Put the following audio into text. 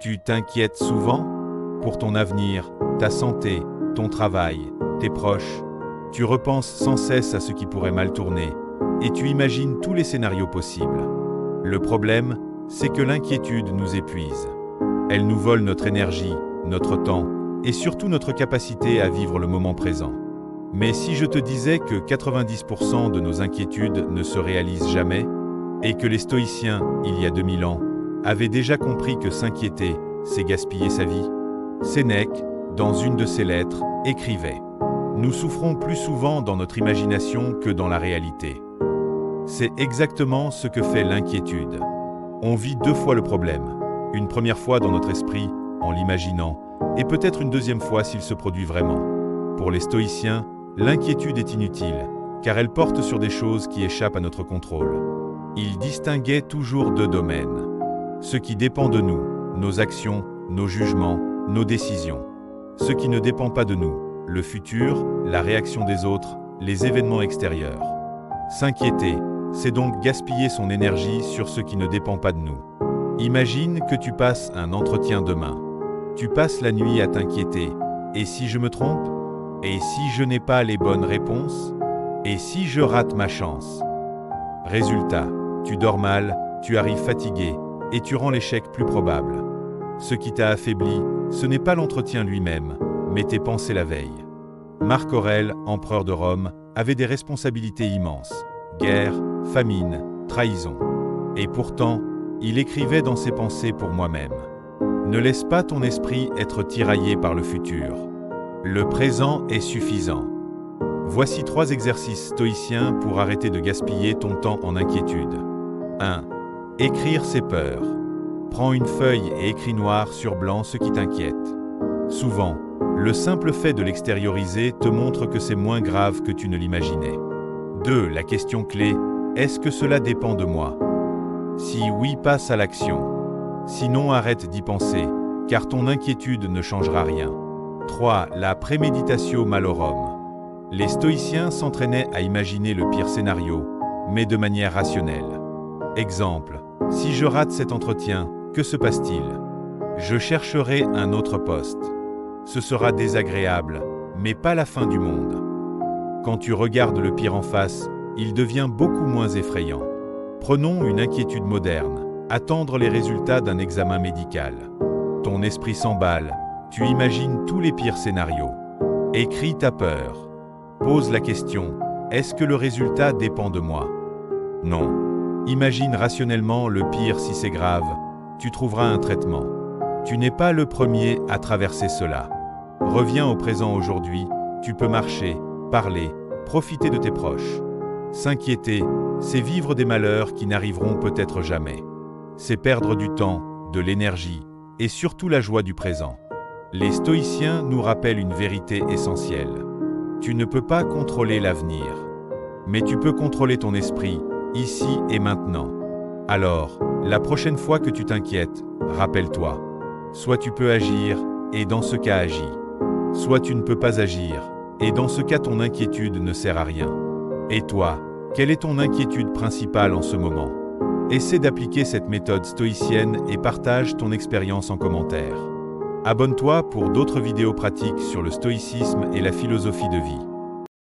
Tu t'inquiètes souvent? Pour ton avenir, ta santé, ton travail, tes proches. Tu repenses sans cesse à ce qui pourrait mal tourner, et tu imagines tous les scénarios possibles. Le problème, c'est que l'inquiétude nous épuise. Elle nous vole notre énergie, notre temps, et surtout notre capacité à vivre le moment présent. Mais si je te disais que 90% de nos inquiétudes ne se réalisent jamais, et que les stoïciens, il y a 2000 ans, avaient déjà compris que s'inquiéter, c'est gaspiller sa vie? Sénèque, dans une de ses lettres, écrivait « Nous souffrons plus souvent dans notre imagination que dans la réalité ». C'est exactement ce que fait l'inquiétude. On vit deux fois le problème. Une première fois dans notre esprit, en l'imaginant, et peut-être une deuxième fois s'il se produit vraiment. Pour les stoïciens, l'inquiétude est inutile, car elle porte sur des choses qui échappent à notre contrôle. Ils distinguaient toujours deux domaines. Ce qui dépend de nous, nos actions, nos jugements, nos décisions. Ce qui ne dépend pas de nous, le futur, la réaction des autres, les événements extérieurs. S'inquiéter, c'est donc gaspiller son énergie sur ce qui ne dépend pas de nous. Imagine que tu passes un entretien demain. Tu passes la nuit à t'inquiéter. Et si je me trompe? Et si je n'ai pas les bonnes réponses? Et si je rate ma chance? Résultat, tu dors mal, tu arrives fatigué, et tu rends l'échec plus probable. Ce qui t'a affaibli, ce n'est pas l'entretien lui-même, mais tes pensées la veille. Marc Aurèle, empereur de Rome, avait des responsabilités immenses. Guerre, famine, trahison. Et pourtant, il écrivait dans ses pensées pour moi-même. Ne laisse pas ton esprit être tiraillé par le futur. Le présent est suffisant. Voici 3 exercices stoïciens pour arrêter de gaspiller ton temps en inquiétude. 1. Écrire ses peurs. Prends une feuille et écris noir sur blanc ce qui t'inquiète. Souvent, le simple fait de l'extérioriser te montre que c'est moins grave que tu ne l'imaginais. 2. La question clé, est-ce que cela dépend de moi? Si oui, passe à l'action. Sinon, arrête d'y penser, car ton inquiétude ne changera rien. 3. La préméditatio malorum. Les stoïciens s'entraînaient à imaginer le pire scénario, mais de manière rationnelle. Exemple, si je rate cet entretien, que se passe-t-il? Je chercherai un autre poste. Ce sera désagréable, mais pas la fin du monde. Quand tu regardes le pire en face, il devient beaucoup moins effrayant. Prenons une inquiétude moderne, attendre les résultats d'un examen médical. Ton esprit s'emballe, tu imagines tous les pires scénarios. Écris ta peur. Pose la question, est-ce que le résultat dépend de moi? Non. Imagine rationnellement le pire si c'est grave, tu trouveras un traitement. Tu n'es pas le premier à traverser cela. Reviens au présent aujourd'hui, tu peux marcher, parler, profiter de tes proches. S'inquiéter, c'est vivre des malheurs qui n'arriveront peut-être jamais. C'est perdre du temps, de l'énergie, et surtout la joie du présent. Les stoïciens nous rappellent une vérité essentielle. Tu ne peux pas contrôler l'avenir, mais tu peux contrôler ton esprit, ici et maintenant. Alors, la prochaine fois que tu t'inquiètes, rappelle-toi. Soit tu peux agir, et dans ce cas agis. Soit tu ne peux pas agir, et dans ce cas ton inquiétude ne sert à rien. Et toi, quelle est ton inquiétude principale en ce moment? Essaie d'appliquer cette méthode stoïcienne et partage ton expérience en commentaire. Abonne-toi pour d'autres vidéos pratiques sur le stoïcisme et la philosophie de vie.